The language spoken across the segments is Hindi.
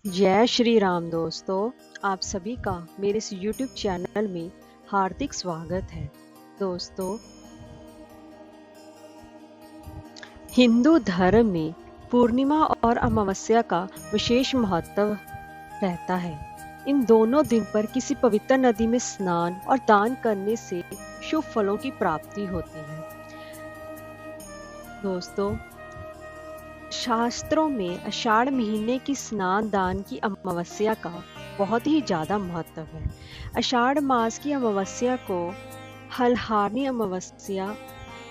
जय श्री राम दोस्तों। आप सभी का मेरे इस YouTube चैनल में हार्दिक स्वागत है। दोस्तों, हिंदू धर्म में पूर्णिमा और अमावस्या का विशेष महत्व रहता है। इन दोनों दिन पर किसी पवित्र नदी में स्नान और दान करने से शुभ फलों की प्राप्ति होती है। दोस्तों, शास्त्रों में आषाढ़ महीने की स्नान दान की अमावस्या का बहुत ही ज्यादा महत्व है। आषाढ़ मास की अमावस्या को हल्हारनी अमावस्या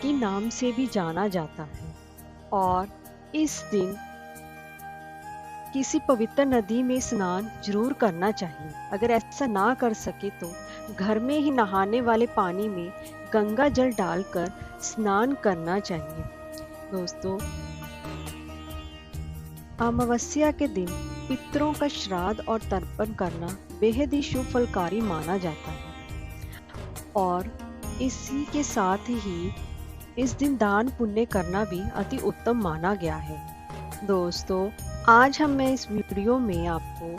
के नाम से भी जाना जाता है और इस दिन किसी पवित्र नदी में स्नान जरूर करना चाहिए। अगर ऐसा ना कर सके तो घर में ही नहाने वाले पानी में गंगा जल डालकर स्नान करना चाहिए। दोस्तों, अमावस्या के दिन पितरों का श्राद्ध और तर्पण करना बेहद ही शुभ फलकारी माना जाता है और इसी के साथ ही इस दिन दान पुण्य करना भी अति उत्तम माना गया है। दोस्तों, आज मैं इस वीडियो में आपको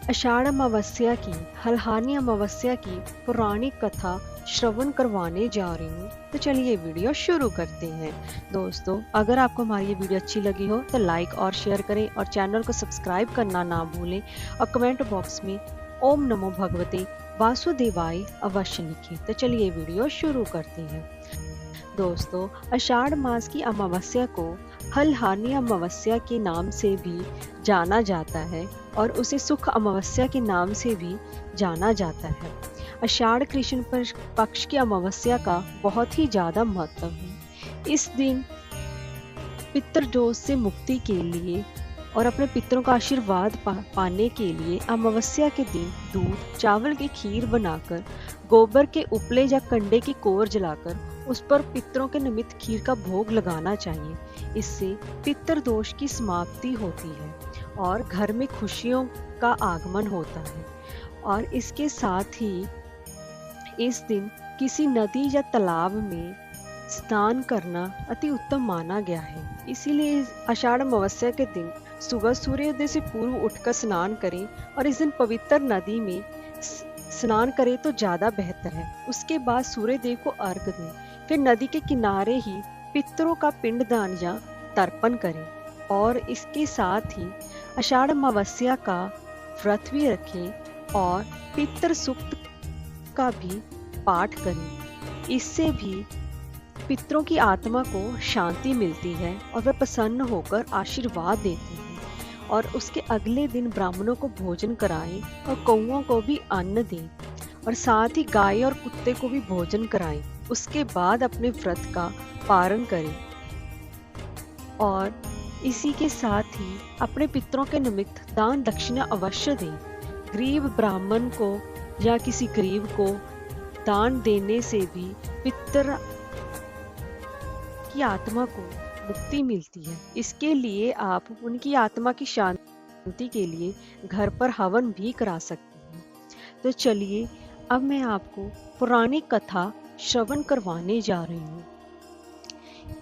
आषाढ़ अमावस्या की हल्हारनी अमावस्या की पौराणिक कथा श्रवण करवाने जा रही हूँ। तो चलिए वीडियो शुरू करते हैं। दोस्तों, अगर आपको हमारी ये वीडियो अच्छी लगी हो तो लाइक और शेयर करें और चैनल को सब्सक्राइब करना ना भूलें और कमेंट बॉक्स में ओम नमो भगवते वासुदेवाय अवश्य लिखें। तो चलिए वीडियो शुरू करते हैं। दोस्तों, आषाढ़ मास की अमावस्या को हल्हारनी अमावस्या के नाम से भी जाना जाता है और उसे सुख अमावस्या के नाम से भी जाना जाता है। आषाढ़ कृष्ण पक्ष की अमावस्या का बहुत ही ज्यादा महत्व है। इस दिन पितृदोष से मुक्ति के लिए और अपने पितरों का आशीर्वाद पाने के लिए अमावस्या के दिन दूध चावल की खीर बनाकर गोबर के उपले या कंडे की कोर जलाकर उस पर पितरों के निमित्त खीर का भोग लगाना चाहिए। इससे पितृदोष की समाप्ति होती है और घर में खुशियों का आगमन होता है। और इसके साथ ही इस दिन किसी नदी या तालाब में स्नान करना अति उत्तम माना गया है। इसीलिए आषाढ़ अमावस्या के दिन सुबह सूर्योदय से पूर्व उठकर स्नान करें और इस दिन पवित्र नदी में स्नान करें तो ज्यादा बेहतर है। उसके बाद सूर्यदेव को अर्घ दें, फिर नदी के किनारे ही पितरों का पिंडदान या तर्पण करें और इसके साथ ही आषाढ़ अमावस्या का व्रत भी रखें और पितृ सूक्त का भी पाठ करें। इससे भी पितरों की आत्मा को शांति मिलती है और वे प्रसन्न होकर आशीर्वाद देते हैं। और उसके अगले दिन ब्राह्मणों को भोजन कराएं और कौओं को भी अन्न दें और साथ ही गाय और कुत्ते को भी भोजन कराएं। उसके बाद अपने व्रत का पारण करें और इसी के साथ ही अपने पितरों के निमित्त दान दक्षिणा अवश्य दें। गरीब ब्राह्मण को या किसी गरीब को दान देने से भी पितर की आत्मा को मुक्ति मिलती है। इसके लिए आप उनकी आत्मा की शांति के लिए घर पर हवन भी करा सकते हैं। तो चलिए अब मैं आपको पौराणिक कथा श्रवण करवाने जा रही हूँ।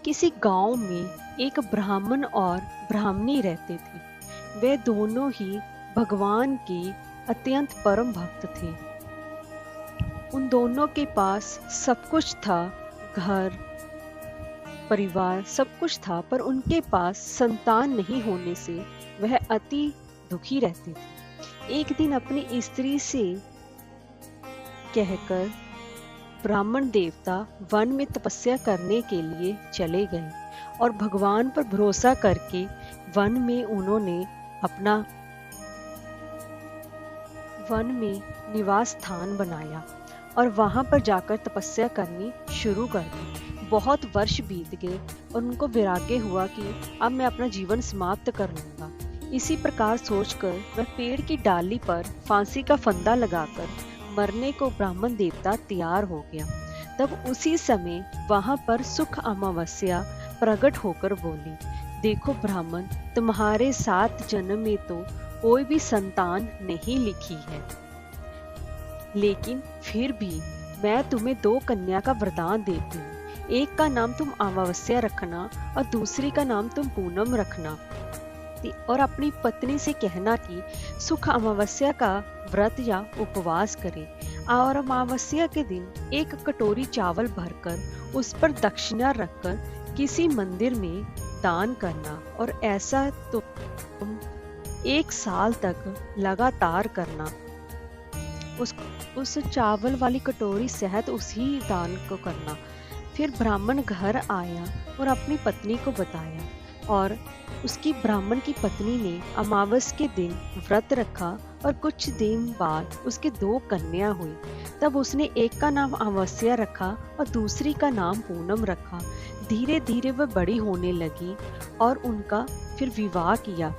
किसी गांव में एक ब्राह्मण और ब्राह्मणी रहते थे। वे दोनों ही भगवान के अत्यंत परम भक्त थे। उन दोनों के पास सब कुछ था, घर परिवार सब कुछ था, पर उनके पास संतान नहीं होने से वह अति दुखी रहते थे। एक दिन अपनी स्त्री से कहकर ब्राह्मण देवता वन में तपस्या करने के लिए चले गए और भगवान पर भरोसा करके वन में निवास स्थान बनाया और वहां पर जाकर तपस्या करनी शुरू कर दी। बहुत वर्ष बीत गए और उनको वैराग्य हुआ कि अब मैं अपना जीवन समाप्त कर लूंगा। इसी प्रकार सोचकर वह पेड़ की डाली पर फांसी का फंदा लगाकर मरने को ब्राह्मण देवता तैयार हो गया। तब उसी समय वहां पर सुख अमावस्या प्रकट होकर बोली, देखो ब्राह्मण, तुम्हारे 7 जन्म में तो कोई भी संतान नहीं लिखी है, लेकिन फिर भी मैं तुम्हें 2 कन्या का वरदान देती हूँ। एक का नाम तुम अमावस्या रखना और दूसरी का नाम तुम पूनम रखना। और अपनी पत्नी से कहना कि सुख अमावस्या का व्रत या उपवास करे और अमावस्या के दिन एक कटोरी चावल भरकर उस पर दक्षिणा रखकर किसी मंदिर में दान करना, और ऐसा तुम 1 साल तक लगातार करना। उस चावल वाली कटोरी सहित उसी दान को करना। फिर ब्राह्मण घर आया और अपनी पत्नी को बताया, और उसकी ब्राह्मण की पत्नी ने अमावस के दिन व्रत रखा और कुछ दिन बाद उसके 2 कन्या हुई। तब उसने एक का नाम अमावस्या रखा और दूसरी का नाम पूनम रखा। धीरे धीरे वह बड़ी होने लगी और उनका फिर विवाह किया।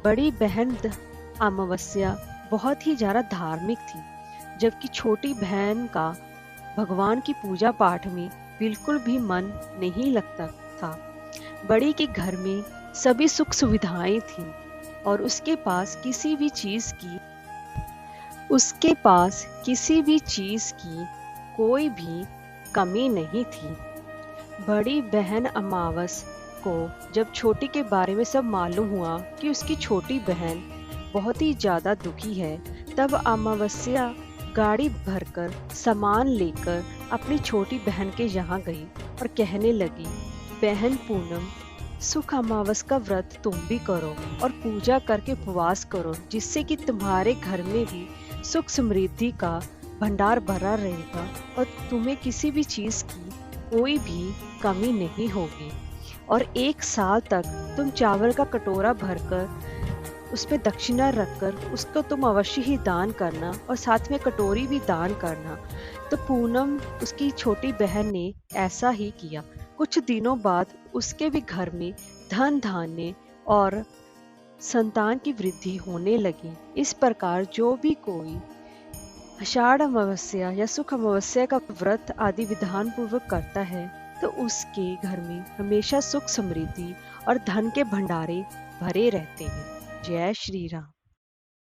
बड़ी बहन अमावस्या बहुत ही ज्यादा धार्मिक थी, जबकि छोटी बहन का भगवान की पूजा पाठ में बिल्कुल भी मन नहीं लगता था। बड़ी के घर में सभी सुख सुविधाएं थीं और उसके पास किसी भी चीज की कोई भी कमी नहीं थी। बड़ी बहन अमावस को जब छोटी के बारे में सब मालूम हुआ कि उसकी छोटी बहन बहुत ही ज्यादा दुखी है, तब अमावस्या गाड़ी भरकर सामान लेकर अपनी छोटी बहन के यहाँ गई और कहने लगी, बहन पूनम, सुख अमावस का व्रत तुम भी करो और पूजा करके उपवास करो, जिससे कि तुम्हारे घर में भी सुख समृद्धि का भंडार भरा रहेगा और तुम्हें किसी भी चीज की कोई भी कमी नहीं होगी। और 1 साल तक तुम चावल का कटोरा भरकर उस पे दक्षिणा रखकर उसको तुम अवश्य ही दान करना और साथ में कटोरी भी दान करना। तो पूनम, उसकी छोटी बहन, ने ऐसा ही किया। कुछ दिनों बाद उसके भी घर में धन धान्य और संतान की वृद्धि होने लगी। इस प्रकार जो भी कोई आषाढ़ अमावस्या या सुख अमावस्या का व्रत आदि विधान पूर्वक करता है, तो उसके घर में हमेशा सुख समृद्धि और धन के भंडारे भरे रहते हैं। जय श्री राम।